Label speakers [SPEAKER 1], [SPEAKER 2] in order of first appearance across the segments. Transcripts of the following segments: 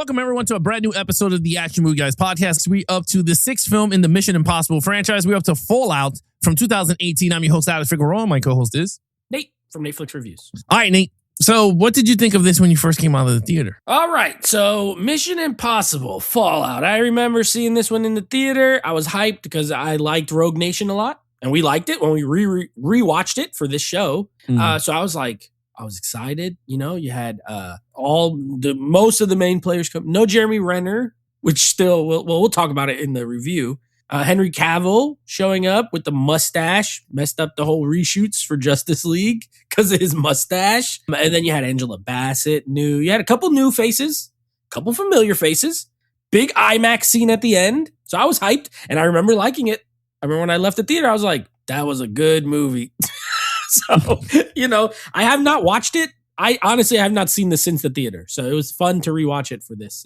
[SPEAKER 1] Welcome, everyone, to a brand new episode of the Action Movie Guys podcast. We're up to the sixth film in the Mission Impossible franchise. We're up to Fallout from 2018. I'm your host, Alex Figueroa. My co-host is
[SPEAKER 2] Nate from Netflix Reviews.
[SPEAKER 1] All right, Nate. So what did you think of this when you first came out of the theater?
[SPEAKER 2] All right, so Mission Impossible Fallout. I remember seeing this one in the theater. I was hyped because I liked Rogue Nation a lot, and we liked it when we rewatched it for this show. So I was excited. You know, you had most of the main players come. No Jeremy Renner, which still we'll talk about it in the review. Henry Cavill showing up with the mustache, messed up the whole reshoots for Justice League because of his mustache. And then you had Angela Bassett, new. You had a couple new faces, a couple familiar faces, big IMAX scene at the end. So I was hyped, and I remember liking it. I remember when I left the theater, I was like, that was a good movie. So, you know, I have not watched it. I honestly have not seen this since the theater. So it was fun to rewatch it for this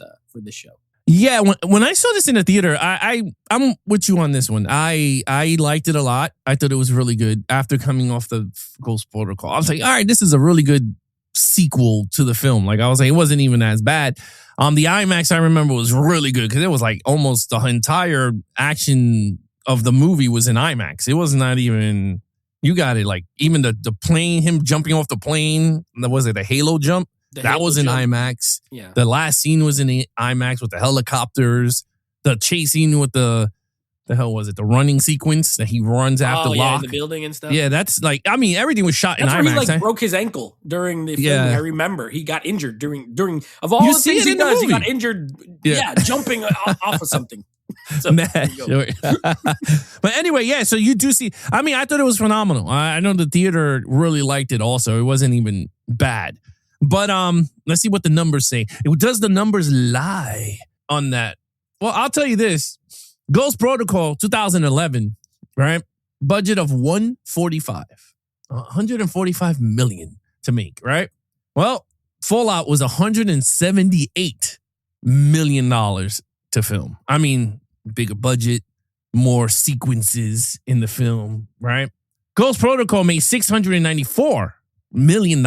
[SPEAKER 2] show.
[SPEAKER 1] Yeah, when I saw this in the theater, I'm with you on this one. I liked it a lot. I thought it was really good. After coming off the Ghost Protocol, I was like, all right, this is a really good sequel to the film. Like, I was like, it wasn't even as bad. The IMAX, I remember, was really good because it was like almost the entire action of the movie was in IMAX. It was not even... You got it. Like, even the plane, him jumping off the plane, was it the Halo jump? That was in IMAX.
[SPEAKER 2] Yeah. The
[SPEAKER 1] last scene was in the IMAX with the helicopters. The chasing with the hell was it? The running sequence that he runs after Locke.
[SPEAKER 2] The building and stuff.
[SPEAKER 1] Yeah, that's like, I mean, everything was shot in IMAX.
[SPEAKER 2] He broke his ankle during the film.
[SPEAKER 1] Yeah.
[SPEAKER 2] I remember he got injured during of all the things he does, he got injured. Yeah, jumping off of something. So,
[SPEAKER 1] sure. But anyway, yeah, so you do see, I mean, I thought it was phenomenal. I know the theater really liked it also. It wasn't even bad. But let's see what the numbers say. Does the numbers lie on that? Well, I'll tell you this. Ghost Protocol 2011, right? Budget of 145 million to make, right? Well, Fallout was $178 million to film. I mean, bigger budget, more sequences in the film, right? Ghost Protocol made $694 million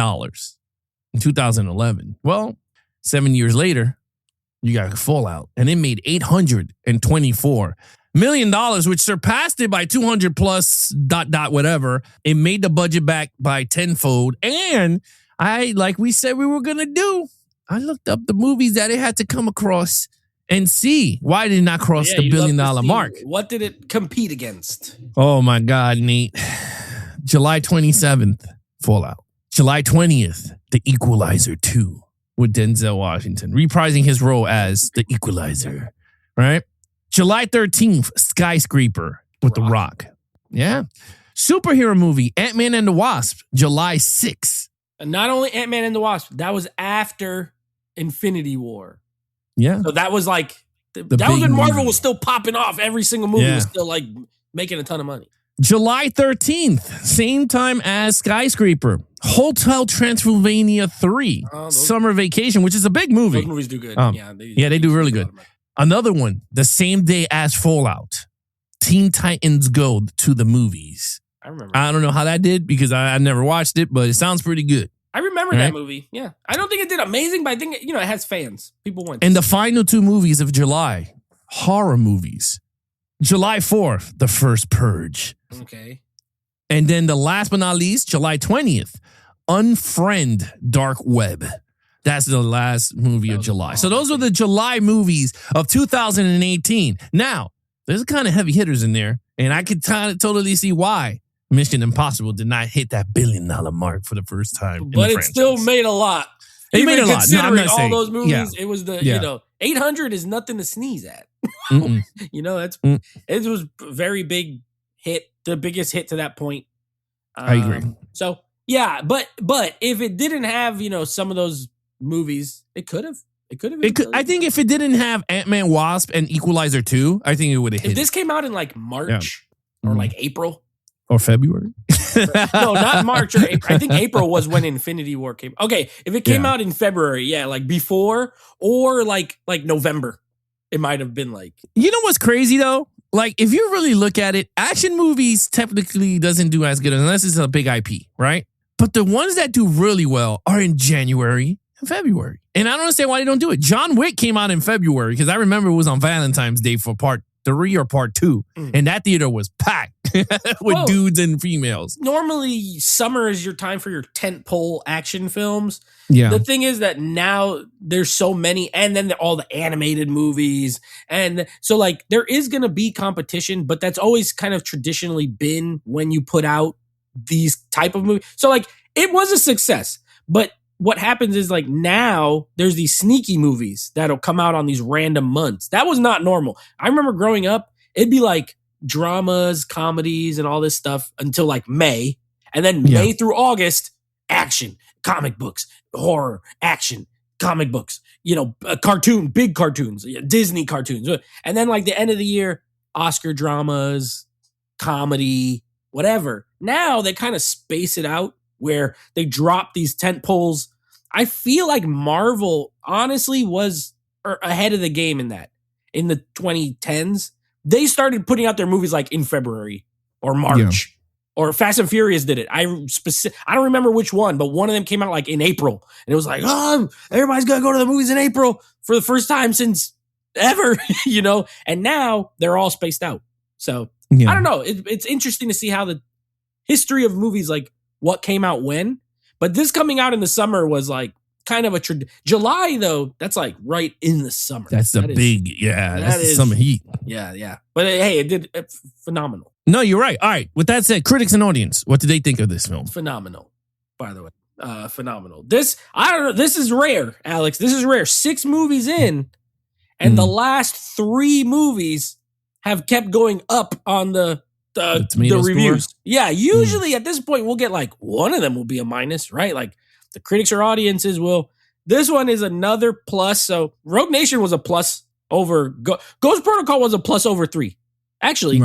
[SPEAKER 1] in 2011. Well, 7 years later, you got Fallout, and it made $824 million, which surpassed it by 200 plus ... whatever. It made the budget back by tenfold. And like we said we were gonna do, I looked up the movies that it had to come across and see why did it not cross the $1 billion mark.
[SPEAKER 2] What did it compete against?
[SPEAKER 1] Oh my God, Nate. July 27th, Fallout. July 20th, The Equalizer 2 with Denzel Washington, reprising his role as the Equalizer, right? July 13th, Skyscraper with The Rock. Yeah. Superhero movie, Ant-Man and the Wasp, July 6th.
[SPEAKER 2] And not only Ant-Man and the Wasp, that was after Infinity War.
[SPEAKER 1] Yeah.
[SPEAKER 2] So that was like, that was when Marvel was still popping off. Every single movie was still like making a ton of money.
[SPEAKER 1] July 13th, same time as Skyscraper, Hotel Transylvania 3, Summer Vacation, which is a big movie.
[SPEAKER 2] Those movies do good.
[SPEAKER 1] They do really good. Another one, the same day as Fallout, Teen Titans Go to the movies.
[SPEAKER 2] I remember.
[SPEAKER 1] I don't know how that did because I never watched it, but it sounds pretty good.
[SPEAKER 2] I remember that movie. Yeah. I don't think it did amazing, but I think, it has fans. People went.
[SPEAKER 1] And the final two movies of July, horror movies. July 4th, The First Purge.
[SPEAKER 2] Okay.
[SPEAKER 1] And then the last but not least, July 20th, Unfriend Dark Web. That's the last movie of July. So those are the July movies of 2018. Now, there's kind of heavy hitters in there, and I could totally see why Mission Impossible did not hit that $1 billion mark for the first time.
[SPEAKER 2] But it still made a lot.
[SPEAKER 1] It made a lot. No, I'm not
[SPEAKER 2] all
[SPEAKER 1] saying,
[SPEAKER 2] those movies, it was 800 is nothing to sneeze at. It was a very big hit, the biggest hit to that point.
[SPEAKER 1] I agree.
[SPEAKER 2] So yeah, but if it didn't have, some of those movies, it could have.
[SPEAKER 1] I think if it didn't have Ant-Man, Wasp, and Equalizer 2, I think it would have hit.
[SPEAKER 2] If this came out in like March or like April.
[SPEAKER 1] Or February.
[SPEAKER 2] No, not March or April. I think April was when Infinity War came. Okay, if it came out in February, like before or like November, it might have been like.
[SPEAKER 1] You know what's crazy though? Like if you really look at it, action movies technically doesn't do as good unless it's a big IP, right? But the ones that do really well are in January, in February. And I don't understand why they don't do it. John Wick came out in February because I remember it was on Valentine's Day for part 3 or part 2. And that theater was packed with dudes and females.
[SPEAKER 2] Normally, summer is your time for your tentpole action films.
[SPEAKER 1] Yeah.
[SPEAKER 2] The thing is that now there's so many, and then all the animated movies. And so, like, there is going to be competition, but that's always kind of traditionally been when you put out these type of movies. So, like, it was a success. But what happens is, like, now there's these sneaky movies that'll come out on these random months. That was not normal. I remember growing up, it'd be like dramas, comedies, and all this stuff until like May. And then May through August, action, comic books, horror, action, comic books, big cartoons, Disney cartoons. And then like the end of the year, Oscar dramas, comedy, whatever. Now they kind of space it out where they drop these tent poles. I feel like Marvel honestly was ahead of the game in that. In the 2010s, they started putting out their movies like in February or March. Or Fast and Furious did it. I don't remember which one, but one of them came out like in April. And it was like, everybody's going to go to the movies in April for the first time since ever, And now they're all spaced out. So I don't know. It's interesting to see how the history of movies, like what came out when. But this coming out in the summer was like kind of a July, though. That's like right in the summer.
[SPEAKER 1] That's that's the summer heat.
[SPEAKER 2] Yeah. But hey, it did phenomenal.
[SPEAKER 1] No, you're right. All right. With that said, critics and audience, what did they think of this film?
[SPEAKER 2] Phenomenal, by the way. Phenomenal. I don't know. This is rare, Alex. This is rare. 6 movies in, and the last 3 movies have kept going up on the reviews. Score? Yeah, usually at this point, we'll get like one of them will be a minus, right? Like the critics or audiences will. This one is another plus. So Rogue Nation was a plus over. Ghost Protocol was a plus over 3. Actually,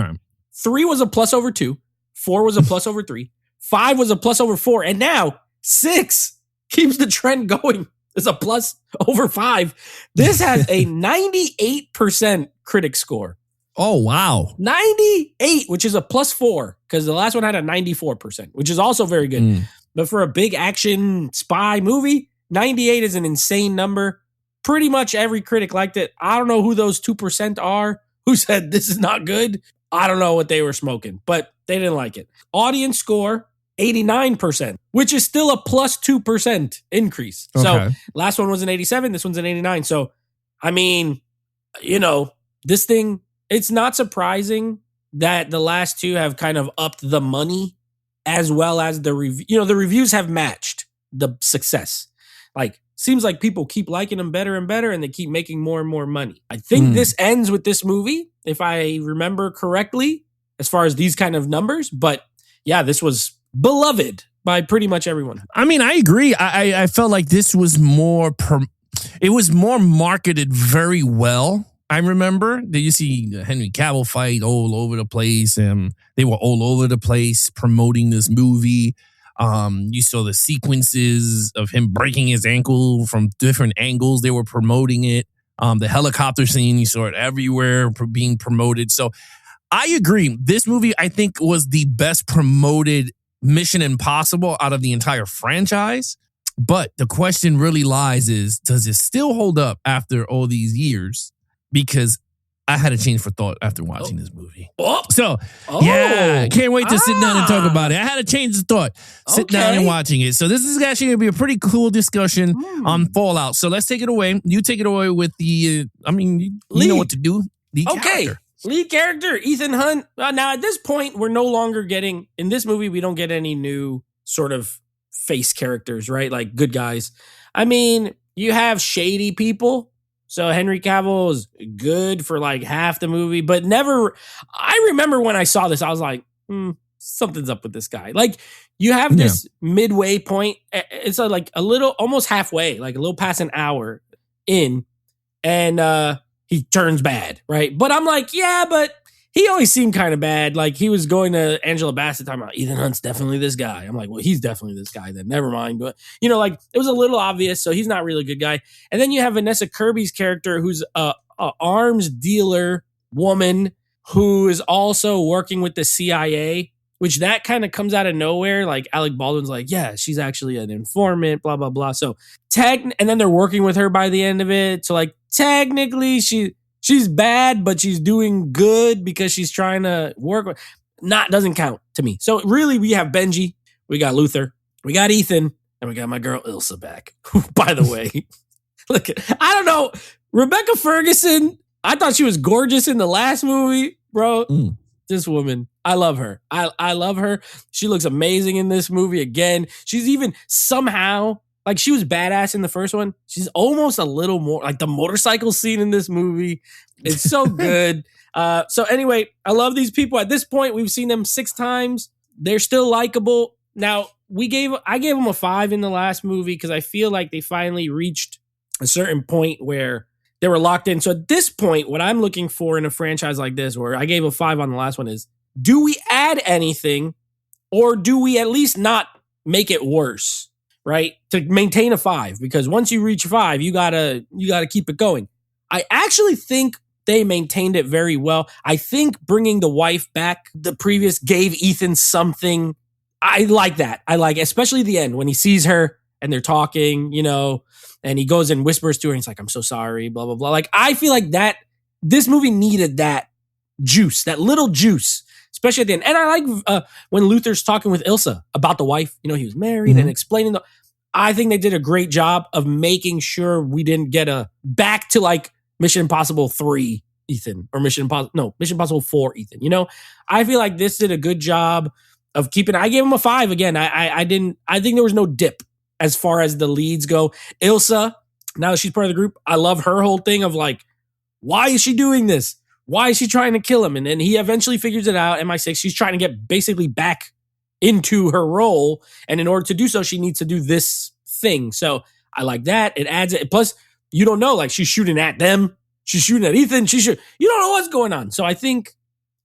[SPEAKER 2] 3 was a plus over 2. 4 was a plus over 3. 5 was a plus over 4. And now 6 keeps the trend going. It's a plus over 5. This has a 98% critic score.
[SPEAKER 1] Oh, wow.
[SPEAKER 2] 98, which is a plus 4, because the last one had a 94%, which is also very good. But for a big action spy movie, 98 is an insane number. Pretty much every critic liked it. I don't know who those 2% are who said this is not good. I don't know what they were smoking, but they didn't like it. Audience score, 89%, which is still a plus 2% increase. Okay. So last one was an 87. This one's an 89. So, I mean, this thing, it's not surprising that the last 2 have kind of upped the money as well as the review. The reviews have matched the success. Like, seems like people keep liking them better and better, and they keep making more and more money. I think this ends with this movie, if I remember correctly, as far as these kind of numbers. But yeah, this was beloved by pretty much everyone. I
[SPEAKER 1] mean, I agree. I felt like this was it was more marketed very well. I remember that you see Henry Cavill fight all over the place, and they were all over the place promoting this movie. You saw the sequences of him breaking his ankle from different angles. They were promoting it. The helicopter scene, you saw it everywhere being promoted. So I agree. This movie, I think, was the best promoted Mission Impossible out of the entire franchise. But the question really lies is, does it still hold up after all these years? Because I had a change for thought after watching this movie. Yeah, can't wait to sit down and talk about it. I had a change of thought, sit down and watching it. So this is actually going to be a pretty cool discussion on Fallout. So let's take it away. You take it away with the, you know what to do.
[SPEAKER 2] Lead character, Ethan Hunt. Now at this point, we're no longer getting, in this movie, we don't get any new sort of face characters, right? Like good guys. I mean, you have shady people. So Henry Cavill is good for like half the movie, but never. I remember when I saw this, I was like, something's up with this guy. Like you have this midway point. It's like a little, almost halfway, like a little past an hour in, and he turns bad, right? But I'm like, yeah, but he always seemed kind of bad. Like he was going to Angela Bassett talking about Ethan Hunt's definitely this guy. I'm like, well, he's definitely this guy then. Never mind. But, like it was a little obvious. So he's not really a good guy. And then you have Vanessa Kirby's character, who's a arms dealer woman who is also working with the CIA. which that kind of comes out of nowhere. Like Alec Baldwin's like, yeah, she's actually an informant, blah, blah, blah. So and then they're working with her by the end of it. So like technically she's bad, but she's doing good because she's trying to work with, doesn't count to me. So really we have Benji, we got Luther, we got Ethan, and we got my girl Ilsa back. By the way, look, I don't know. Rebecca Ferguson, I thought she was gorgeous in the last movie, bro. This woman, I love her. I love her. She looks amazing in this movie again. She's even somehow, like she was badass in the first one. She's almost a little more, like the motorcycle scene in this movie. It's so good. So anyway, I love these people. At this point, we've seen them 6 times. They're still likable. Now, I gave them a 5 in the last movie because I feel like they finally reached a certain point where they were locked in. So at this point, what I'm looking for in a franchise like this, where I gave a 5 on the last one, is do we add anything or do we at least not make it worse, right? To maintain a 5, because once you reach 5, you gotta keep it going. I actually think they maintained it very well. I think bringing the wife back, the previous gave Ethan something. I like that. I like, especially the end when he sees her and they're talking, and he goes and whispers to her and he's like, I'm so sorry, blah, blah, blah. Like, I feel like that this movie needed that juice, that little juice, especially at the end. And I like when Luther's talking with Ilsa about the wife, he was married and explaining I think they did a great job of making sure we didn't get back to like Mission Impossible 3 Ethan or Mission Impossible 4 Ethan. I feel like this did a good job of keeping, I gave him a 5 again. I think there was no dip as far as the leads go. Ilsa, now that she's part of the group, I love her whole thing of like, why is she doing this? Why is she trying to kill him? And then he eventually figures it out. MI6, she's trying to get basically back into her role. And in order to do so, she needs to do this thing. So I like that. It adds it. Plus, you don't know, like she's shooting at them. She's shooting at Ethan. You don't know what's going on. So I think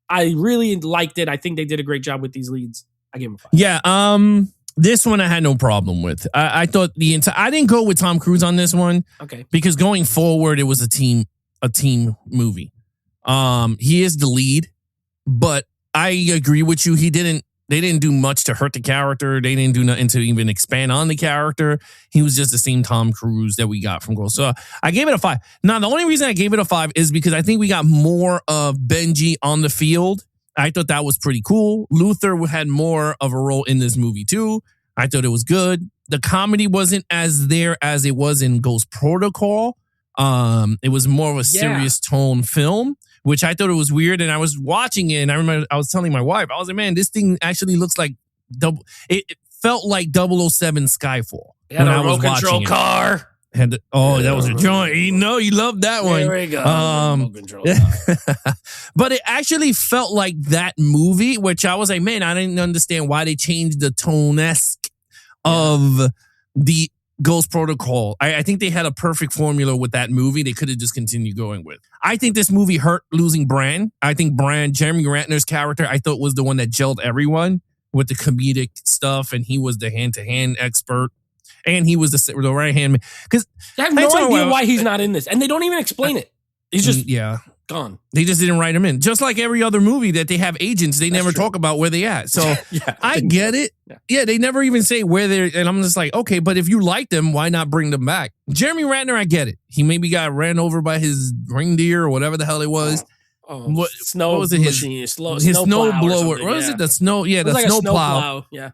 [SPEAKER 2] I really liked it. I think they did a great job with these leads. I gave them a 5.
[SPEAKER 1] Yeah. This one I had no problem with. I thought I didn't go with Tom Cruise on this one.
[SPEAKER 2] Okay.
[SPEAKER 1] Because going forward, it was a team movie. He is the lead, but I agree with you. They didn't do much to hurt the character. They didn't do nothing to even expand on the character. He was just the same Tom Cruise that we got from Girls. So I gave it a 5. Now, the only reason I gave it a 5 is because I think we got more of Benji on the field. I thought that was pretty cool. Luther had more of a role in this movie too. I thought it was good. The comedy wasn't as there as it was in Ghost Protocol. It was more of a serious tone film, which I thought it was weird. And I was watching it and I remember I was telling my wife, I was like, man, this thing actually looks like it felt like 007 Skyfall.
[SPEAKER 2] When I was watching control car.
[SPEAKER 1] That was a joint. You loved that one.
[SPEAKER 2] There we go.
[SPEAKER 1] But it actually felt like that movie, which I was like, man, I didn't understand why they changed the tone-esque of the Ghost Protocol. I think they had a perfect formula with that movie. They could have just continued going with. I think this movie hurt losing Bran. I think Jeremy Renner's character, I thought was the one that gelled everyone with the comedic stuff, and he was the hand-to-hand expert. And he was the right hand man. Because
[SPEAKER 2] I have no idea why he's not in this. And they don't even explain it. He's just gone.
[SPEAKER 1] They just didn't write him in. Just like every other movie that they have agents, they never talk about where they at. So I get it. Yeah, they never even say where they're. And I'm just like, okay, but if you like them, why not bring them back? Jeremy Renner, I get it. He maybe got ran over by his reindeer or whatever the hell it was.
[SPEAKER 2] What was
[SPEAKER 1] it? His snow blower. What was it? The snow. Yeah, the snow plow.
[SPEAKER 2] Yeah.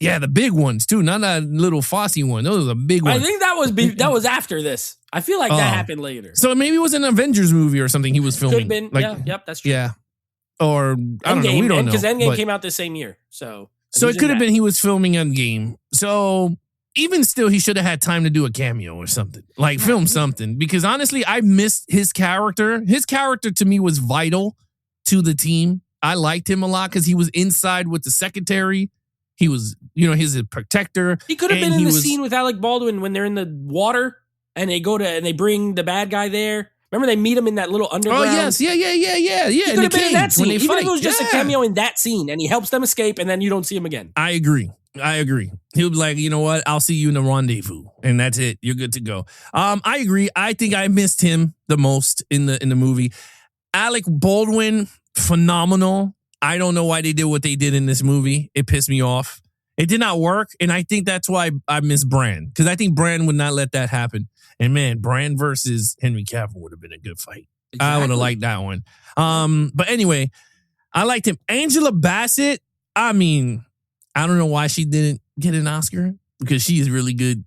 [SPEAKER 1] Yeah, the big ones too, not that little Fosse one. Those are the big ones.
[SPEAKER 2] I think that was after this. I feel like that happened later.
[SPEAKER 1] So maybe it was an Avengers movie or something he was filming.
[SPEAKER 2] Could have been. Yep, that's true.
[SPEAKER 1] Yeah, or I don't know. We don't know
[SPEAKER 2] because Endgame came out the same year. So
[SPEAKER 1] it could have been he was filming Endgame. So even still, he should have had time to do a cameo or something, like film something. Because honestly, I missed his character. His character to me was vital to the team. I liked him a lot because he was inside with the secretary. He was, he's a protector.
[SPEAKER 2] He could have been in the scene with Alec Baldwin when they're in the water and they bring the bad guy there. Remember they meet him in that little underground?
[SPEAKER 1] Oh, yes. Yeah.
[SPEAKER 2] He could have been in that scene. Even if it was just a cameo in that scene and he helps them escape and then you don't see him again.
[SPEAKER 1] I agree. He'll be like, you know what? I'll see you in the rendezvous. And that's it. You're good to go. I agree. I think I missed him the most in the movie. Alec Baldwin, phenomenal. I don't know why they did what they did in this movie. It pissed me off. It did not work, and I think that's why I miss Bran, because I think Bran would not let that happen. And man, Bran versus Henry Cavill would have been a good fight. Exactly. I would have liked that one. But anyway, I liked him. Angela Bassett, I mean, I don't know why she didn't get an Oscar, because she is really good.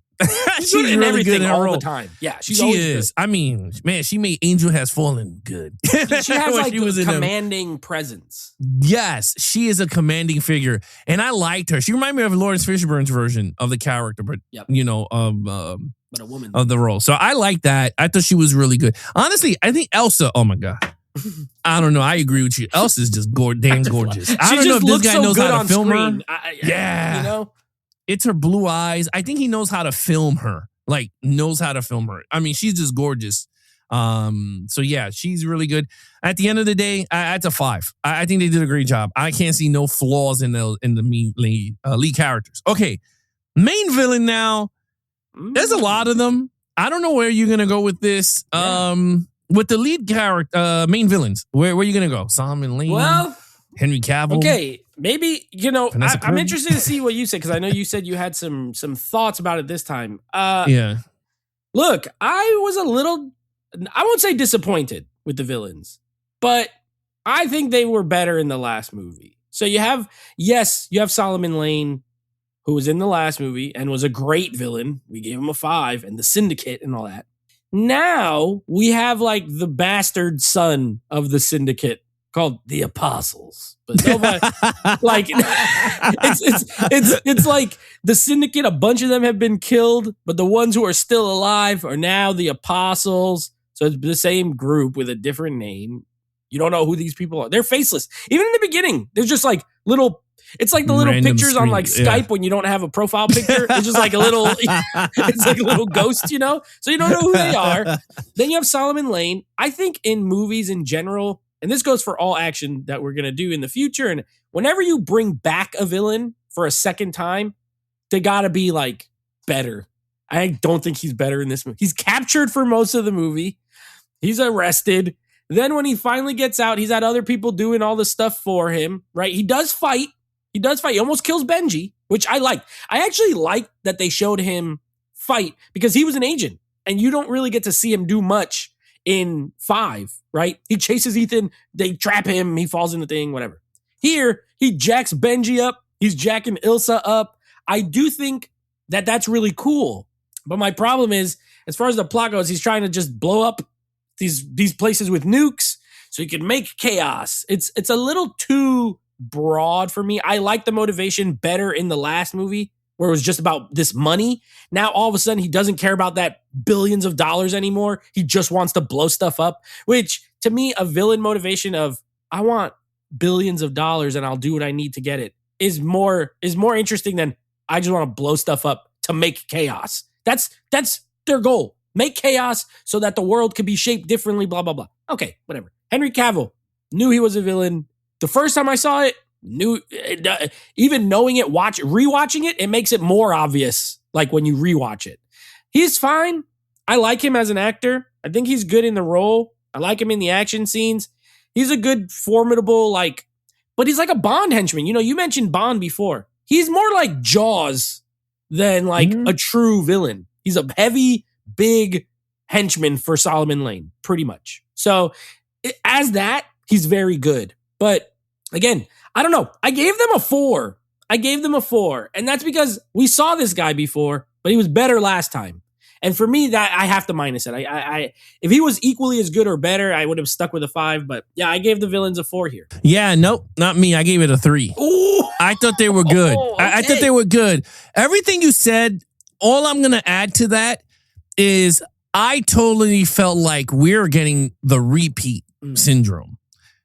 [SPEAKER 2] She's really in everything good in all the time. Yeah,
[SPEAKER 1] she is. Good. I mean, man, she made Angel Has Fallen good.
[SPEAKER 2] She has like a commanding presence.
[SPEAKER 1] Yes, she is a commanding figure, and I liked her. She reminded me of Lawrence Fishburne's version of the character, but
[SPEAKER 2] but
[SPEAKER 1] a
[SPEAKER 2] woman
[SPEAKER 1] of the role. So I like that. I thought she was really good. Honestly, I think Elsa. Oh my god. I don't know. I agree with you. Elsa's just damn gorgeous. I don't know if this guy knows how to film her. Yeah,
[SPEAKER 2] you know.
[SPEAKER 1] It's her blue eyes. I think he knows how to film her. Like, knows how to film her. I mean, she's just gorgeous. So yeah, she's really good. At the end of the day, it's a 5. I think they did a great job. I can't see no flaws in the lead characters. Okay, main villain now. There's a lot of them. I don't know where you're gonna go with this. Yeah. With the lead character, main villains, where are you gonna go? Solomon Lane.
[SPEAKER 2] Well,
[SPEAKER 1] Henry Cavill.
[SPEAKER 2] Okay, maybe, I'm interested to see what you said, because I know you said you had some thoughts about it this time.
[SPEAKER 1] Yeah.
[SPEAKER 2] Look, I was a little, I won't say disappointed with the villains, but I think they were better in the last movie. So you have Solomon Lane, who was in the last movie and was a great villain. We gave him a 5, and the Syndicate and all that. Now we have like the bastard son of the Syndicate, called the Apostles, but nobody like it's like the Syndicate. A bunch of them have been killed, but the ones who are still alive are now the Apostles. So it's the same group with a different name. You don't know who these people are. They're faceless. Even in the beginning, there's just like little. It's like the little random pictures on like Skype when you don't have a profile picture. It's just like a little. It's like a little ghost, So you don't know who they are. Then you have Solomon Lane. I think in movies in general. And this goes for all action that we're going to do in the future. And whenever you bring back a villain for a second time, they got to be like better. I don't think he's better in this movie. He's captured for most of the movie. He's arrested. Then when he finally gets out, he's had other people doing all the stuff for him, right? He does fight. He almost kills Benji, which I like. I actually like that they showed him fight, because he was an agent and you don't really get to see him do much in 5, right? He chases Ethan, they trap him, he falls in the thing, whatever. Here, he jacks Benji up, he's jacking Ilsa up. I do think that that's really cool. But my problem is, as far as the plot goes, he's trying to just blow up these places with nukes so he can make chaos. It's a little too broad for me. I like the motivation better in the last movie, where it was just about this money. Now, all of a sudden, he doesn't care about that billions of dollars anymore. He just wants to blow stuff up, which to me, a villain motivation of, I want billions of dollars and I'll do what I need to get it is more interesting than I just want to blow stuff up to make chaos. That's their goal. Make chaos so that the world can be shaped differently, blah, blah, blah. Okay, whatever. Henry Cavill, knew he was a villain. The first time I saw it, even knowing it, rewatching it, it makes it more obvious. Like when you rewatch it, he's fine. I like him as an actor. I think he's good in the role. I like him in the action scenes. He's a good, formidable, but he's like a Bond henchman. You mentioned Bond before. He's more like Jaws than a true villain. He's a heavy, big henchman for Solomon Lane, pretty much. So as that, he's very good. But again, I don't know. I gave them a 4. And that's because we saw this guy before, but he was better last time. And for me, that I have to minus it. I if he was equally as good or better, I would have stuck with a 5. But yeah, I gave the villains a 4 here.
[SPEAKER 1] Yeah, nope, not me. I gave it a 3.
[SPEAKER 2] Ooh.
[SPEAKER 1] I thought they were good.
[SPEAKER 2] Okay.
[SPEAKER 1] I thought they were good. Everything you said, all I'm going to add to that is I totally felt like we're getting the repeat syndrome.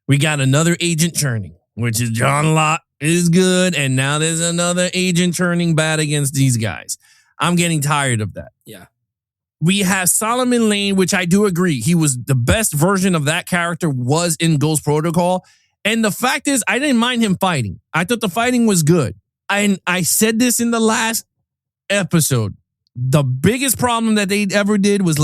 [SPEAKER 1] We got another agent churning, which is John Locke is good, and now there's another agent turning bad against these guys. I'm getting tired of that.
[SPEAKER 2] Yeah.
[SPEAKER 1] We have Solomon Lane, which I do agree. He was the best version of that character was in Ghost Protocol. And the fact is, I didn't mind him fighting. I thought the fighting was good. And I said this in the last episode. The biggest problem that they ever did was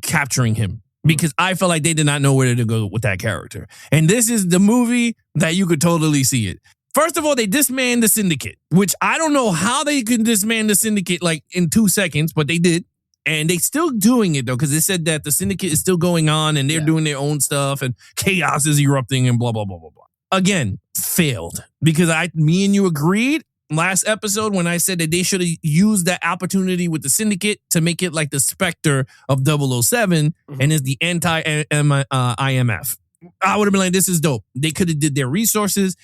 [SPEAKER 1] capturing him. because I felt like they did not know where to go with that character. And this is the movie that you could totally see it. First of all, they dismanned the syndicate, which I don't know how they could disband the syndicate like in 2 seconds, but they did. And they still doing it though, because they said that the syndicate is still going on and they're doing their own stuff and chaos is erupting and blah, blah, blah, blah, blah. Again, failed because me and you agreed last episode when I said that they should have used that opportunity with the syndicate to make it like the Spectre of 007 and is the anti-IMF. I would have been like, this is dope. They could have did their resources,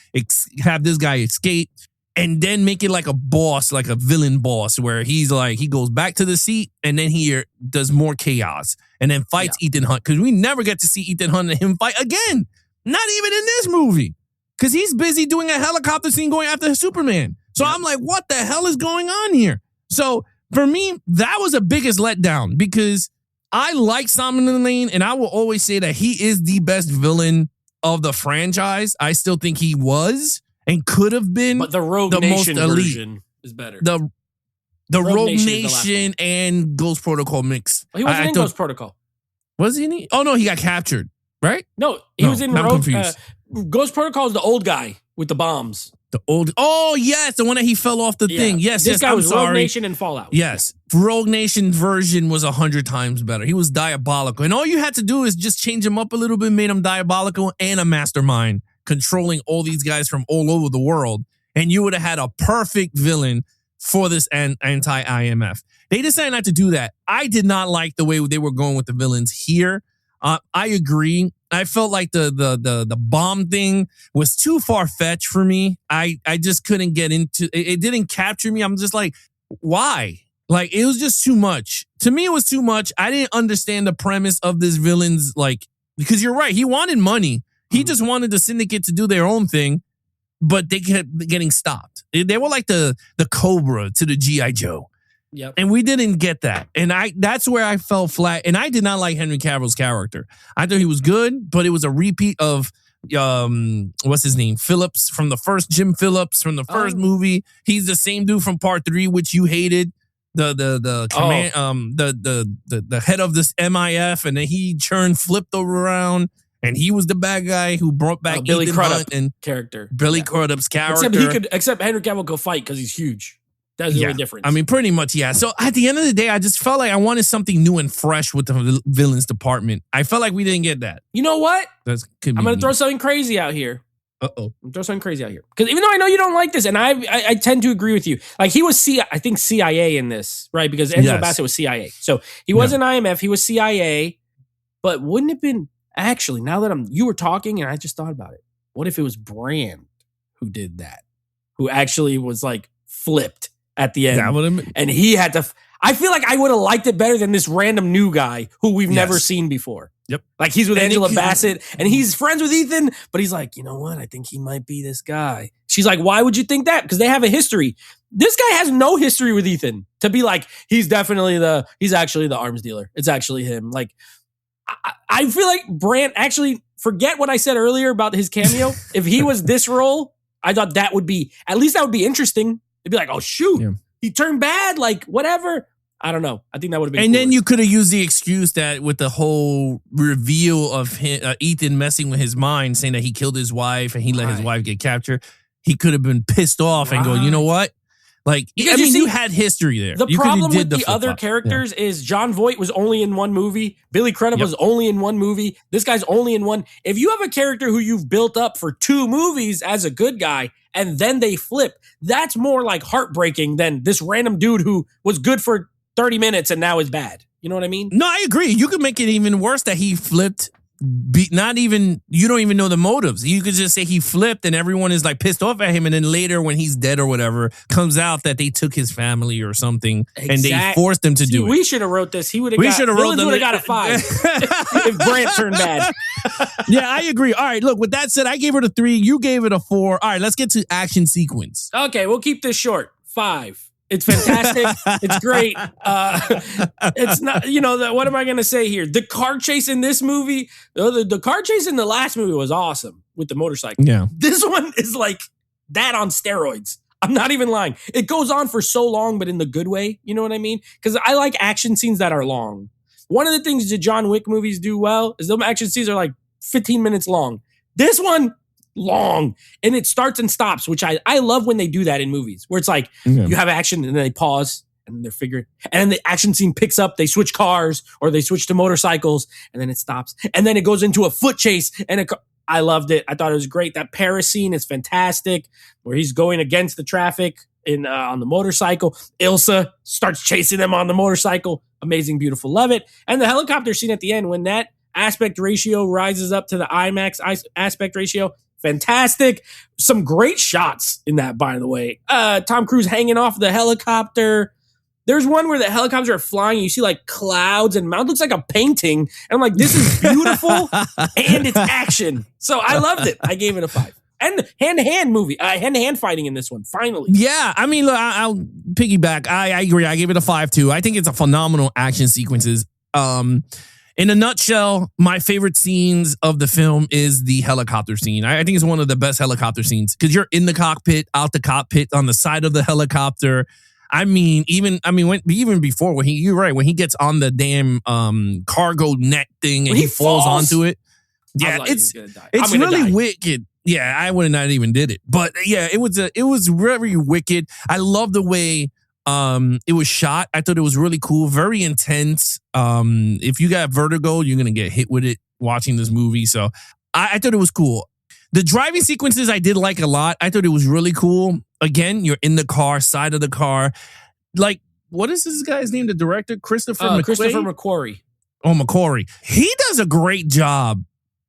[SPEAKER 1] have this guy escape, and then make it like a boss, like a villain boss, where he's like, he goes back to the seat and then he does more chaos and then fights Ethan Hunt. Because we never get to see Ethan Hunt and him fight again. Not even in this movie. Because he's busy doing a helicopter scene going after Superman. So I'm like, what the hell is going on here? So for me, that was the biggest letdown because I like Solomon Lane, and I will always say that he is the best villain of the franchise. I still think he was and could have been,
[SPEAKER 2] but the Rogue Nation version is better.
[SPEAKER 1] The Rogue Nation and Ghost Protocol mix.
[SPEAKER 2] Well, he wasn't in Ghost Protocol.
[SPEAKER 1] Was he in it? Oh no, he got captured, right?
[SPEAKER 2] No, he was in Rogue. Ghost Protocol is the old guy with the bombs.
[SPEAKER 1] Oh, yes, the one that he fell off the thing. Yes,
[SPEAKER 2] this guy was
[SPEAKER 1] Rogue
[SPEAKER 2] Nation and Fallout.
[SPEAKER 1] Yes, Rogue Nation version was 100 times better. He was diabolical. And all you had to do is just change him up a little bit, made him diabolical and a mastermind, controlling all these guys from all over the world. And you would have had a perfect villain for this anti-IMF. They decided not to do that. I did not like the way they were going with the villains here. I agree. I felt like the bomb thing was too far-fetched for me. I just couldn't get into it. It didn't capture me. I'm just like, why? Like, it was just too much. To me, it was too much. I didn't understand the premise of this villain's, like, because you're right. He wanted money. He just wanted the syndicate to do their own thing, but they kept getting stopped. They were like the Cobra to the G.I. Joe.
[SPEAKER 2] Yep.
[SPEAKER 1] And we didn't get that. And that's where I fell flat. And I did not like Henry Cavill's character. I thought he was good, but it was a repeat of what's his name? Phillips from the first Jim Phillips from the first movie. He's the same dude from part 3, which you hated. The head of this MIF, and then he flipped around. And he was the bad guy who brought back
[SPEAKER 2] Billy Crudup
[SPEAKER 1] and
[SPEAKER 2] character.
[SPEAKER 1] Billy Crudup's character.
[SPEAKER 2] Except Henry Cavill could fight because he's huge. That's the only difference.
[SPEAKER 1] I mean, pretty much, yeah. So at the end of the day, I just felt like I wanted something new and fresh with the villains department. I felt like we didn't get that.
[SPEAKER 2] You know what?
[SPEAKER 1] I'm
[SPEAKER 2] going to throw something crazy out here.
[SPEAKER 1] Uh-oh.
[SPEAKER 2] Throw something crazy out here. Because even though I know you don't like this, and I tend to agree with you. Like, he was I think CIA in this, right? Because Angela Bassett was CIA. So he wasn't IMF, he was CIA. But wouldn't it have been, actually, now that you were talking and I just thought about it, what if it was Brand who did that? Who actually was like flipped at the end.
[SPEAKER 1] That would have been.
[SPEAKER 2] And he had to. I feel like I would have liked it better than this random new guy who we've never seen before.
[SPEAKER 1] Yep.
[SPEAKER 2] Like, he's with Angela Bassett and he's friends with Ethan, but he's like, you know what? I think he might be this guy. She's like, why would you think that? Because they have a history. This guy has no history with Ethan to be like, he's actually the arms dealer. It's actually him. Like, I feel like Brandt, actually, forget what I said earlier about his cameo. If he was this role, I thought that would be interesting. It'd be like, oh, shoot, he turned bad, like, whatever. I don't know. I think that would have been
[SPEAKER 1] And then you could have used the excuse that with the whole reveal of Ethan messing with his mind, saying that he killed his wife and he let his wife get captured. He could have been pissed off and go, you know what? Like, because you had history there.
[SPEAKER 2] The problem with the other characters is John Voight was only in one movie. Billy Crudup was only in one movie. This guy's only in one. If you have a character who you've built up for 2 movies as a good guy, and then they flip, that's more like heartbreaking than this random dude who was good for 30 minutes and now is bad. You know what I mean?
[SPEAKER 1] No, I agree. You could make it even worse that he flipped. You don't even know the motives. You could just say he flipped and everyone is like pissed off at him. And then later when he's dead or whatever, comes out that they took his family or something and they forced him to do it.
[SPEAKER 2] We should have wrote this. He would have got a 5 if Brandt turned bad.
[SPEAKER 1] Yeah, I agree. All right, look, with that said, I gave it a 3. You gave it a 4. All right, let's get to action sequence.
[SPEAKER 2] Okay, we'll keep this short. 5. It's fantastic. It's great. It's not, what am I going to say here? The car chase in this movie, the car chase in the last movie was awesome with the motorcycle.
[SPEAKER 1] Yeah.
[SPEAKER 2] This one is like that on steroids. I'm not even lying. It goes on for so long, but in the good way. You know what I mean? Because I like action scenes that are long. One of the things the John Wick movies do well is the action scenes are like 15 minutes long. This one, long. And it starts and stops, which I love when they do that in movies, where it's like you have action and then they pause and they're figuring, and the action scene picks up, they switch cars or they switch to motorcycles and then it stops. And then it goes into a foot chase and I loved it. I thought it was great. That Paris scene is fantastic, where he's going against the traffic on the motorcycle. Ilsa starts chasing them on the motorcycle. Amazing, beautiful, love it. And the helicopter scene at the end, when that aspect ratio rises up to the IMAX aspect ratio, fantastic. Some great shots in that, by the way. Tom Cruise hanging off the helicopter. There's one where the helicopters are flying. You see like clouds and mountains. Looks like a painting. And I'm like, this is beautiful and it's action. So I loved it. I gave it a 5. And hand-to-hand movie. Hand-to-hand fighting in this one, finally.
[SPEAKER 1] Yeah, I mean, look, I'll piggyback. I agree. I gave it a 5 too. I think it's a phenomenal action sequences. In a nutshell, my favorite scenes of the film is the helicopter scene. I think it's one of the best helicopter scenes because you're in the cockpit, out the cockpit, on the side of the helicopter. Even before when you're right, when he gets on the damn cargo net thing and he falls onto it. Yeah, it's really wicked. Yeah, I would have not even did it. But yeah, it was very wicked. I love the way it was shot. I thought it was really cool, very intense. If you got vertigo, you're gonna get hit with it watching this movie. So I thought it was cool. The driving sequences I did like a lot. I thought it was really cool. Again, you're in the car, side of the car. Like, what is this guy's name? The director? Christopher
[SPEAKER 2] McQuarrie.
[SPEAKER 1] Oh, McQuarrie. He does a great job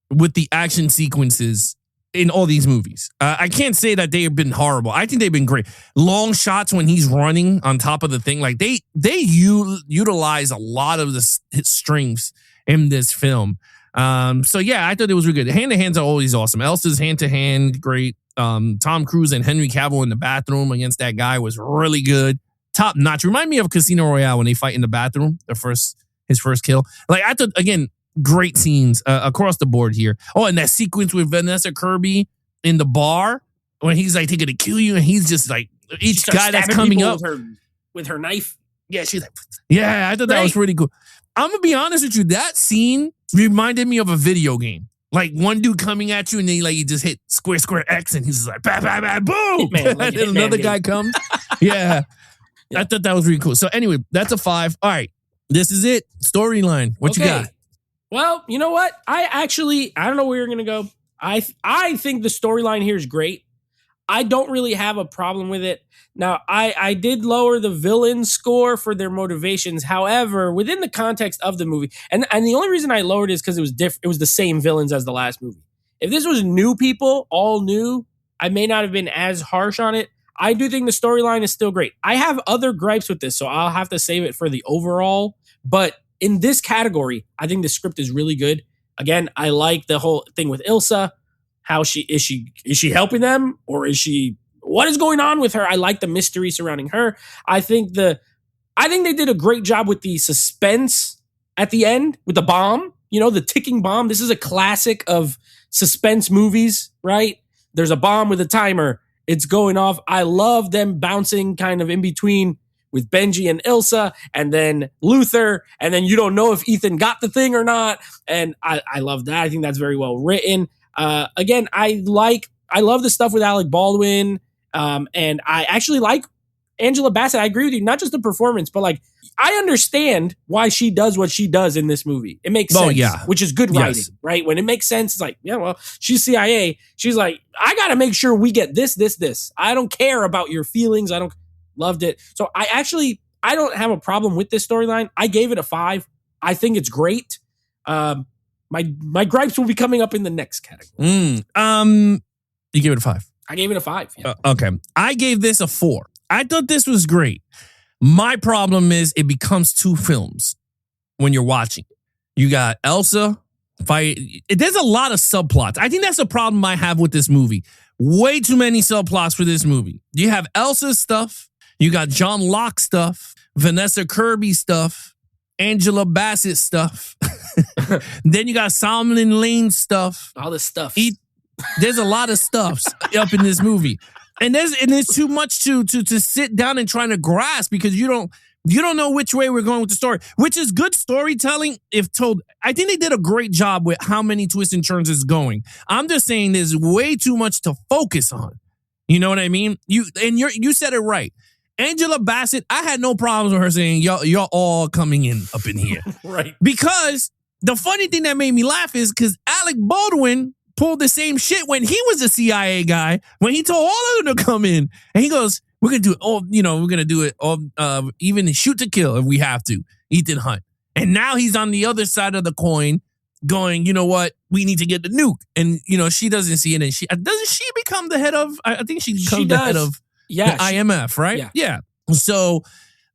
[SPEAKER 1] with the action sequences in all these movies. I can't say that they have been horrible. I think they've been great. Long shots when he's running on top of the thing. Like, they utilize a lot of his strengths in this film. So yeah, I thought it was really good. Hand-to-hands are always awesome. Elsa's hand-to-hand, great. Tom Cruise and Henry Cavill in the bathroom against that guy was really good. Top notch. Remind me of Casino Royale when they fight in the bathroom, his first kill. Like, I thought, again, great scenes across the board here. Oh, and that sequence with Vanessa Kirby in the bar when he's like, taking to kill you, and he's just like, each guy that's coming up
[SPEAKER 2] with her knife.
[SPEAKER 1] Yeah, she's like, yeah, I thought that was really cool. I'm gonna be honest with you, that scene reminded me of a video game. Like, one dude coming at you and then you just hit square X and he's just like, bah, bah, bah, boom. And then another guy comes. Yeah. I thought that was really cool. So anyway, that's a 5. All right. This is it. Storyline. What you got?
[SPEAKER 2] Well, you know what? I don't know where you're going to go. I think the storyline here is great. I don't really have a problem with it. Now, I did lower the villain score for their motivations. However, within the context of the movie, and the only reason I lowered it is because it was the same villains as the last movie. If this was new people, all new, I may not have been as harsh on it. I do think the storyline is still great. I have other gripes with this, so I'll have to save it for the overall. But in this category, I think the script is really good. Again, I like the whole thing with Ilsa. How is she helping them, or what is going on with her? I like the mystery surrounding her. I think they did a great job with the suspense at the end with the bomb, the ticking bomb. This is a classic of suspense movies, right? There's a bomb with a timer. It's going off. I love them bouncing kind of in between with Benji and Ilsa, and then Luther, and then you don't know if Ethan got the thing or not. And I love that. I think that's very well written. Again, I love the stuff with Alec Baldwin, and I actually like Angela Bassett. I agree with you, not just the performance, but like, I understand why she does what she does in this movie. It makes sense, which is good writing, right? When it makes sense, it's like, yeah, well, she's CIA. She's like, I got to make sure we get this. I don't care about your feelings. Loved it. So I don't have a problem with this storyline. I gave it a 5. I think it's great. My gripes will be coming up in the next category.
[SPEAKER 1] You gave it a 5.
[SPEAKER 2] I gave it a 5. Yeah.
[SPEAKER 1] Okay. I gave this a 4. I thought this was great. My problem is it becomes 2 films when you're watching. You got Elsa fight. There's a lot of subplots. I think that's a problem I have with this movie. Way too many subplots for this movie. You have Elsa's stuff. You got John Locke stuff. Vanessa Kirby stuff. Angela Bassett stuff. Then you got Solomon Lane stuff.
[SPEAKER 2] All this stuff.
[SPEAKER 1] There's a lot of stuffs up in this movie. And there's too much to sit down and trying to grasp because you don't, You don't know which way we're going with the story, which is good storytelling if told. I think they did a great job with how many twists and turns it's going. I'm just saying there's way too much to focus on. You know what I mean? You said it right. Angela Bassett, I had no problems with her saying, y'all all coming in up in here.
[SPEAKER 2] Right.
[SPEAKER 1] Because the funny thing that made me laugh is because Alec Baldwin pulled the same shit when he was a CIA guy, when he told all of them to come in. And he goes, we're going to do it all, we're going to do it all, even shoot to kill if we have to. Ethan Hunt. And now he's on the other side of the coin going, you know what? We need to get the nuke. And, she doesn't see it. And doesn't she become the head of, I think she becomes the head of the IMF, right? Yeah. So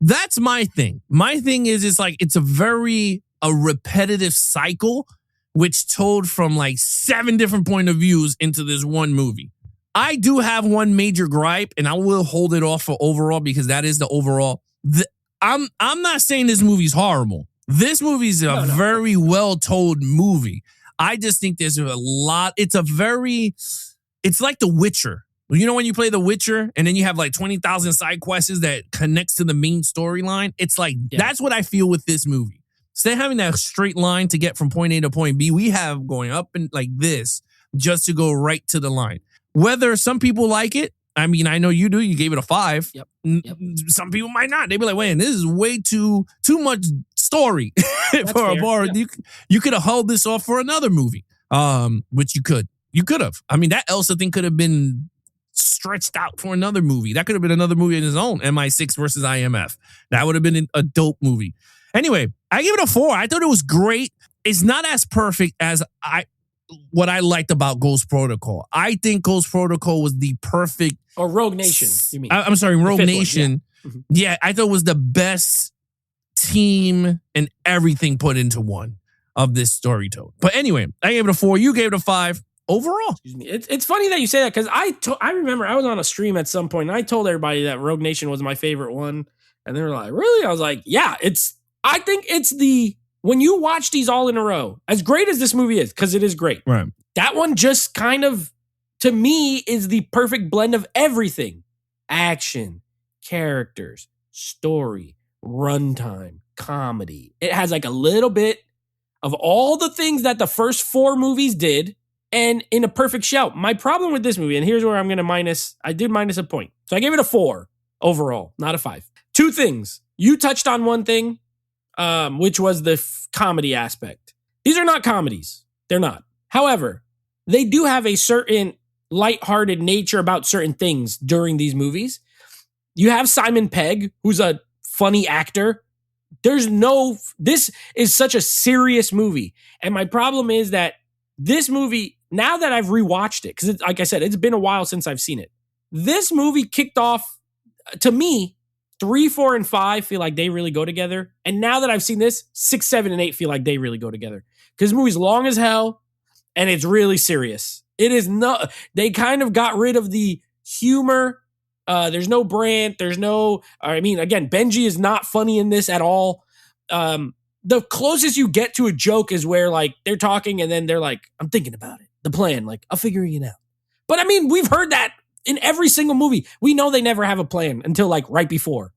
[SPEAKER 1] that's my thing. My thing is, it's a repetitive cycle, which told from like 7 different point of views into this one movie. I do have one major gripe, and I will hold it off for overall because that is the overall. I'm not saying this movie's horrible. This movie's a very well told movie. I just think there's a lot. It's like The Witcher. You know when you play The Witcher and then you have like 20,000 side quests that connects to the main storyline? It's like, that's what I feel with this movie. Instead of having that straight line to get from point A to point B, we have going up and like this just to go right to the line. Whether some people like it, I mean, I know you do. You gave it a 5. Yep. Some people might not. They'd be like, "Man, this is way too much story for a bar." Yeah. You could have held this off for another movie, which you could. You could have. I mean, that Elsa thing could have been stretched out for another movie. That could have been another movie in its own. MI6 versus IMF. That would have been a dope movie. Anyway, I give it a 4. I thought it was great. It's not as perfect as what I liked about Ghost Protocol. I think Ghost Protocol was the perfect...
[SPEAKER 2] Or Rogue Nation, you mean.
[SPEAKER 1] I'm sorry, Rogue Nation. One, yeah. I thought it was the best team and everything put into one of this story told. But anyway, I gave it a 4. You gave it a 5. Overall. Excuse
[SPEAKER 2] me. It's funny that you say that because I remember I was on a stream at some point and I told everybody that Rogue Nation was my favorite one. And they were like, really? I was like, yeah, I think it's when you watch these all in a row, as great as this movie is, because it is great.
[SPEAKER 1] Right.
[SPEAKER 2] That one just kind of, to me, is the perfect blend of everything. Action, characters, story, runtime, comedy. It has like a little bit of all the things that the first 4 movies did and in a perfect shout. My problem with this movie, and here's where I'm going to I did minus a point. So I gave it a 4 overall, not a 5. 2 things. You touched on one thing, which was the comedy aspect. These are not comedies. They're not. However, they do have a certain lighthearted nature about certain things during these movies. You have Simon Pegg, who's a funny actor. This is such a serious movie. And my problem is that this movie, now that I've rewatched it, because like I said, it's been a while since I've seen it. This movie kicked off, to me, 3, 4, and 5 feel like they really go together. And now that I've seen this, 6, 7, and 8 feel like they really go together. Because the movie's long as hell, and it's really serious. It is not, they kind of got rid of the humor. There's no Brandt. Again, Benji is not funny in this at all. The closest you get to a joke is where like they're talking and then they're like, I'm thinking about it. The plan, like, I'll figure it out. But I mean, we've heard that in every single movie. We know they never have a plan until like right before,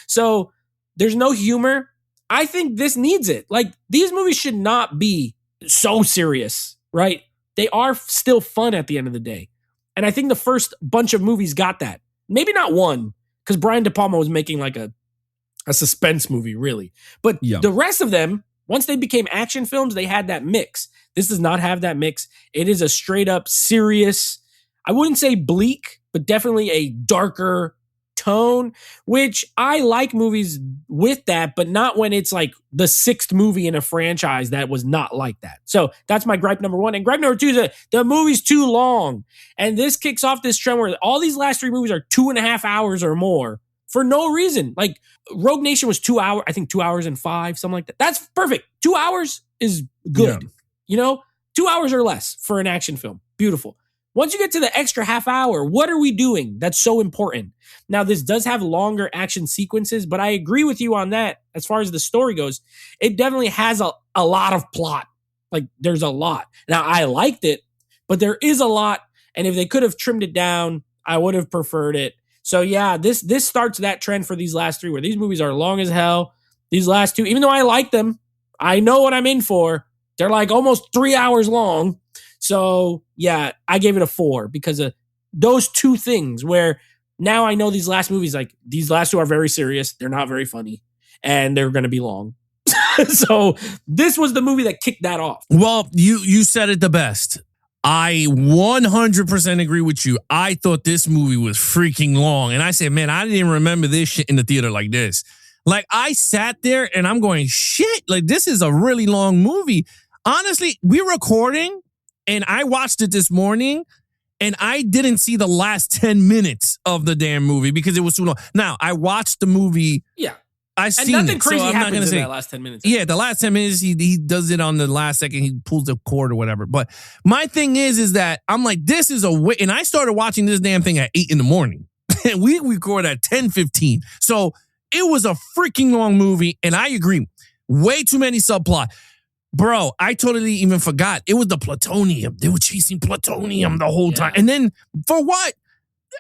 [SPEAKER 2] So there's no humor. I think this needs it. Like, these movies should not be so serious, right? They are still fun at the end of the day. And I think the first bunch of movies got that. Maybe not one, because Brian De Palma was making like a suspense movie, really. But the rest of them, once they became action films, they had that mix. This does not have that mix. It is a straight up serious, I wouldn't say bleak, but definitely a darker tone, which I like movies with that, but not when it's like the 6th movie in a franchise that was not like that. So that's my gripe number 1. And gripe number 2 is that the movie's too long. And this kicks off this trend where all these last 3 movies are 2.5 hours or more for no reason. Like Rogue Nation was 2 hours, I think 2 hours and 5, something like that. That's perfect. 2 hours is good. 2 hours or less for an action film. Beautiful. Once you get to the extra half hour, what are we doing that's so important? Now, this does have longer action sequences, but I agree with you on that. As far as the story goes, it definitely has a lot of plot. Like, there's a lot. Now, I liked it, but there is a lot. And if they could have trimmed it down, I would have preferred it. So yeah, this starts that trend for these last three, where these movies are long as hell. These last two, even though I like them, I know what I'm in for. They're like almost 3 hours long. So yeah, I gave it a 4 because of those two things, where now I know these last movies, like these last two are very serious. They're not very funny and they're going to be long. So this was the movie that kicked that off.
[SPEAKER 1] Well, you said it the best. I 100% agree with you. I thought this movie was freaking long. And I said, man, I didn't even remember this shit in the theater like this. Like, I sat there and I'm going, shit, like, this is a really long movie. Honestly, we're recording and I watched it this morning and I didn't see the last 10 minutes of the damn movie because it was too long. Now, I watched the movie.
[SPEAKER 2] Yeah.
[SPEAKER 1] I seen
[SPEAKER 2] and nothing
[SPEAKER 1] it,
[SPEAKER 2] crazy
[SPEAKER 1] so I'm not
[SPEAKER 2] happens
[SPEAKER 1] gonna say
[SPEAKER 2] in that last 10 minutes.
[SPEAKER 1] Yeah, the last 10 minutes, he does it on the last second. He pulls the cord or whatever. But my thing is that I'm like, this is a way. And I started watching this damn thing at 8 a.m. And we record at 10:15. So it was a freaking long movie. And I agree. Way too many subplot. Bro, I totally even forgot. It was the plutonium. They were chasing plutonium the whole time. And then for what?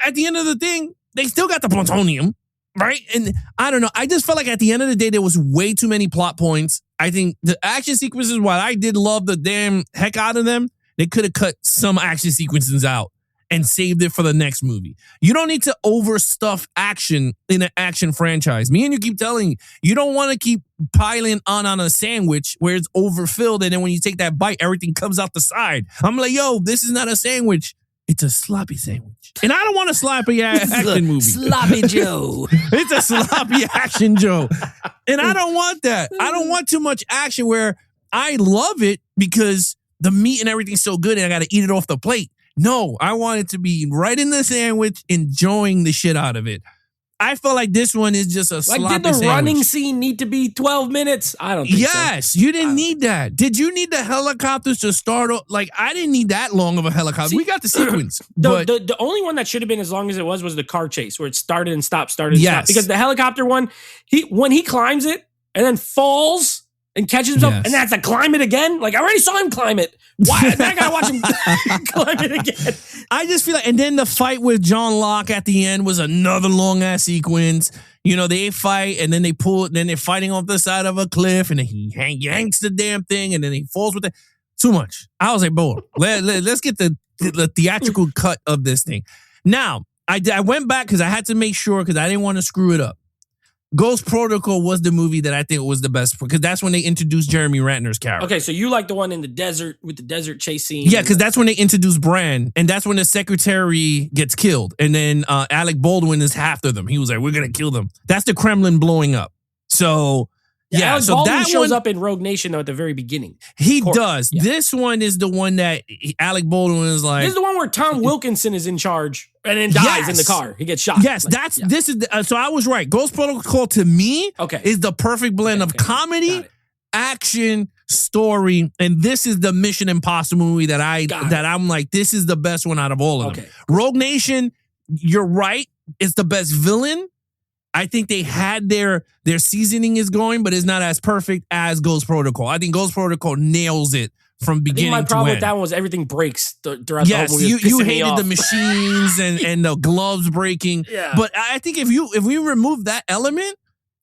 [SPEAKER 1] At the end of the thing, they still got the plutonium. Right? And I don't know. I just felt like at the end of the day, there was way too many plot points. I think the action sequences, while I did love the damn heck out of them, they could have cut some action sequences out and saved it for the next movie. You don't need to overstuff action in an action franchise. Me and you keep telling you don't want to keep piling on a sandwich where it's overfilled. And then when you take that bite, everything comes out the side. I'm like, yo, this is not a sandwich. It's a sloppy sandwich. And I don't want a sloppy action movie.
[SPEAKER 2] Sloppy Joe.
[SPEAKER 1] It's a sloppy action Joe. And I don't want that. I don't want too much action where I love it because the meat and everything's so good and I got to eat it off the plate. No, I want it to be right in the sandwich, enjoying the shit out of it. I feel like this one is just a sloppy
[SPEAKER 2] Like, did the
[SPEAKER 1] sandwich.
[SPEAKER 2] running scene need to be 12 minutes? I don't think so.
[SPEAKER 1] Yes, you didn't need that. Did you need the helicopters to start off? Like, I didn't need that long of a helicopter. We got the sequence. But
[SPEAKER 2] The only one that should have been as long as it was the car chase, where it started and stopped, started and stopped. Because the helicopter one, when he climbs it and then falls and catches himself, and that's to climb it again. Like, I already saw him climb it. Why? Now I gotta watch him climb it again.
[SPEAKER 1] I just feel like, and then the fight with John Locke at the end was another long ass sequence. You know, they fight and then they pull it, then they're fighting off the side of a cliff, and then he yanks the damn thing, and then he falls with it. Too much. I was like, bro, let's get the theatrical cut of this thing. Now, I went back because I had to make sure because I didn't want to screw it up. Ghost Protocol was the movie that I think was the best because that's when they introduced Jeremy Renner's character.
[SPEAKER 2] Okay, so you like the one in the desert with the desert chase scene?
[SPEAKER 1] Yeah, because that's when they introduced Bran, and that's when the secretary gets killed, and then Alec Baldwin is after them. He was like, "We're gonna kill them." That's the Kremlin blowing up. So
[SPEAKER 2] Alec
[SPEAKER 1] so
[SPEAKER 2] Baldwin
[SPEAKER 1] that
[SPEAKER 2] shows
[SPEAKER 1] one,
[SPEAKER 2] up in Rogue Nation though at the very beginning.
[SPEAKER 1] He does. Yeah. This one is the one that Alec Baldwin is like.
[SPEAKER 2] This is the one where Tom Wilkinson is in charge and then dies in the car. He gets shot.
[SPEAKER 1] Yes, this is. So I was right. Ghost Protocol to me is the perfect blend of comedy, action, story, and this is the Mission Impossible movie that I'm like, this is the best one out of all of them. Rogue Nation, you're right. It's the best villain. I think they had their seasoning is going, but it's not as perfect as Ghost Protocol. I think Ghost Protocol nails it from beginning to end.
[SPEAKER 2] My problem with that one was everything breaks throughout the whole movie.
[SPEAKER 1] You hated the machines and the gloves breaking. Yeah. But I think if we remove that element,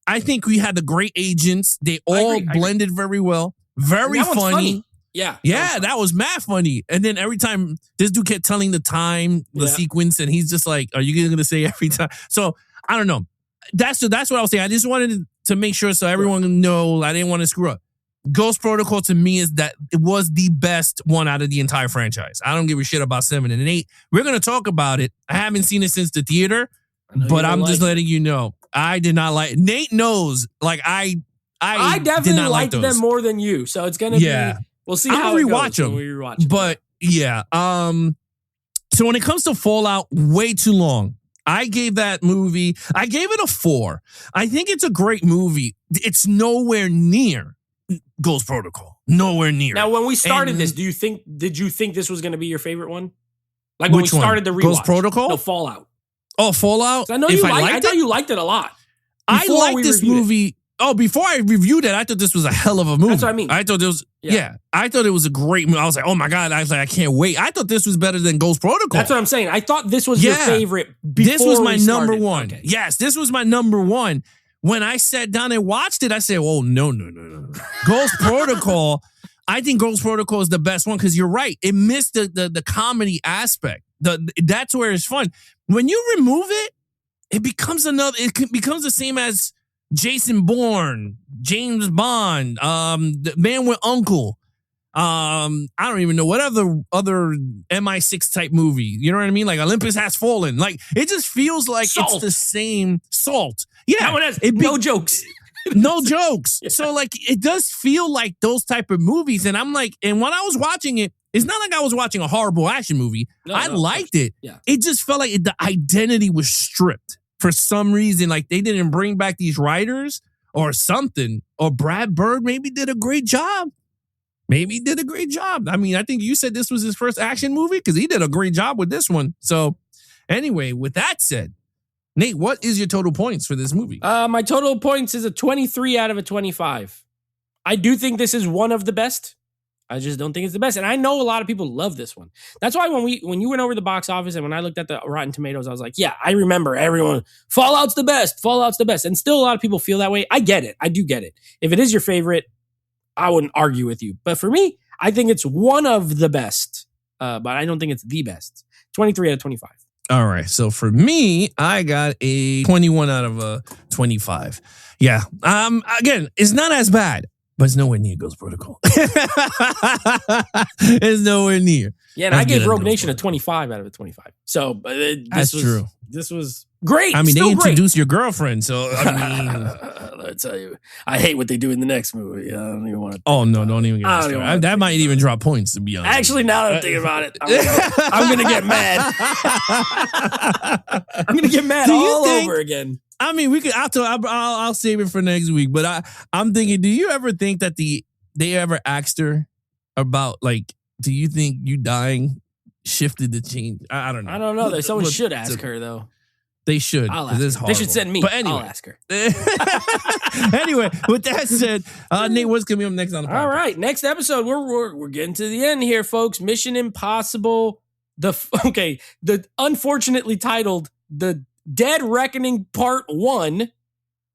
[SPEAKER 1] I think we had the great agents. They all blended very well. Very funny.
[SPEAKER 2] Yeah.
[SPEAKER 1] Yeah, that was mad funny. And then every time this dude kept telling the time, the sequence, and he's just like, are you going to say every time? So I don't know. That's what I was saying. I just wanted to make sure so everyone know I didn't want to screw up. Ghost Protocol to me is that it was the best one out of the entire franchise. I don't give a shit about 7 and 8. We're going to talk about it. I haven't seen it since the theater, but I'm just letting you know. I did not like it. Nate knows. Like I
[SPEAKER 2] definitely
[SPEAKER 1] did not
[SPEAKER 2] liked them more than you. So it's going to be, we'll see how it goes when we rewatch them.
[SPEAKER 1] But yeah. So when it comes to Fallout, way too long. I gave that movie, I gave it a 4. I think it's a great movie. It's nowhere near Ghost Protocol. Nowhere near.
[SPEAKER 2] Now, when we started this, did you think this was going to be your favorite one? Like when we started the rewatch.
[SPEAKER 1] Ghost Protocol?
[SPEAKER 2] No, Fallout.
[SPEAKER 1] Oh, Fallout?
[SPEAKER 2] I know I thought you liked it a lot.
[SPEAKER 1] I liked this movie. Oh, before I reviewed it, I thought this was a hell of a movie.
[SPEAKER 2] That's what I mean.
[SPEAKER 1] I thought it was, Yeah. I thought it was a great movie. I was like, oh my God. I was like, I can't wait. I thought this was better than Ghost Protocol.
[SPEAKER 2] That's what I'm saying. I thought this was your favorite before
[SPEAKER 1] this was my number one.
[SPEAKER 2] Okay.
[SPEAKER 1] Yes, this was my number one. When I sat down and watched it, I said, oh, no. Ghost Protocol, I think Ghost Protocol is the best one because you're right. It missed the comedy aspect. That's where it's fun. When you remove it, it becomes the same as Jason Bourne, James Bond, the Man with Uncle. I don't even know what other MI6 type movie. You know what I mean? Like Olympus Has Fallen. Like it just feels like it's the same. Salt. Yeah,
[SPEAKER 2] that one has no jokes.
[SPEAKER 1] No jokes.
[SPEAKER 2] Yeah.
[SPEAKER 1] So like it does feel like those type of movies. And I'm like, and when I was watching it, it's not like I was watching a horrible action movie. I liked it.
[SPEAKER 2] Yeah.
[SPEAKER 1] It just felt like the identity was stripped for some reason. Like they didn't bring back these writers or something. Or Brad Bird maybe did a great job. I mean, I think you said this was his first action movie because he did a great job with this one. So anyway, with that said, Nate, what is your total points for this movie?
[SPEAKER 2] My total points is a 23 out of a 25. I do think this is one of the best. I just don't think it's the best. And I know a lot of people love this one. That's why when you went over the box office and when I looked at the Rotten Tomatoes, I was like, yeah, I remember everyone. Fallout's the best. And still a lot of people feel that way. I get it. I do get it. If it is your favorite, I wouldn't argue with you. But for me, I think it's one of the best. But I don't think it's the best. 23 out of 25.
[SPEAKER 1] All right. So for me, I got a 21 out of a 25. Yeah. Again, it's not as bad, but it's nowhere near Ghost Protocol. It's nowhere near.
[SPEAKER 2] Yeah, and I gave Rogue Nation a 25 out of a 25. So
[SPEAKER 1] that's true.
[SPEAKER 2] This was great.
[SPEAKER 1] I mean,
[SPEAKER 2] Still
[SPEAKER 1] they
[SPEAKER 2] great.
[SPEAKER 1] introduced your girlfriend, so I mean,
[SPEAKER 2] let me tell you, I hate what they do in the next movie. I don't even want to.
[SPEAKER 1] Oh no, don't even get me started. That might even drop points, to be honest.
[SPEAKER 2] Actually, now that I'm thinking about it, I'm gonna get mad. I'm gonna get mad all over again.
[SPEAKER 1] I mean, we could. I'll save it for next week. But I'm thinking, do you ever think that they ever asked her about like, do you think you dying shifted the change? I don't know.
[SPEAKER 2] I don't know. Someone should ask her though.
[SPEAKER 1] They should.
[SPEAKER 2] They should send me.
[SPEAKER 1] But anyway,
[SPEAKER 2] I'll ask her.
[SPEAKER 1] Anyway, with that said, Nate, what's coming up next on the podcast?
[SPEAKER 2] All right, next episode. We're getting to the end here, folks. Mission Impossible. The unfortunately titled The Dead Reckoning Part 1,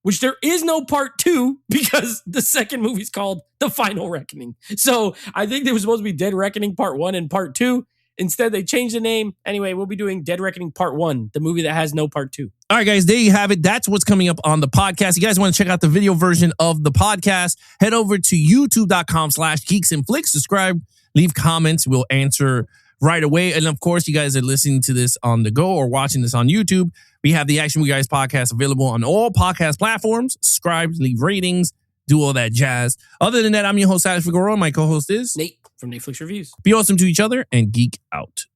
[SPEAKER 2] which there is no Part 2 because the second movie's called The Final Reckoning. So I think there was supposed to be Dead Reckoning Part 1 and Part 2. Instead, they changed the name. Anyway, we'll be doing Dead Reckoning Part 1, the movie that has no Part 2.
[SPEAKER 1] All right, guys, there you have it. That's what's coming up on the podcast. You guys want to check out the video version of the podcast, head over to youtube.com/geeksandflicks. Subscribe, leave comments. We'll answer right away. And of course, you guys are listening to this on the go or watching this on YouTube. We have the Action Movie Guys podcast available on all podcast platforms. Subscribe, leave ratings, do all that jazz. Other than that, I'm your host, Alex Figueroa. My co-host is
[SPEAKER 2] Nate from Netflix Reviews.
[SPEAKER 1] Be awesome to each other and geek out.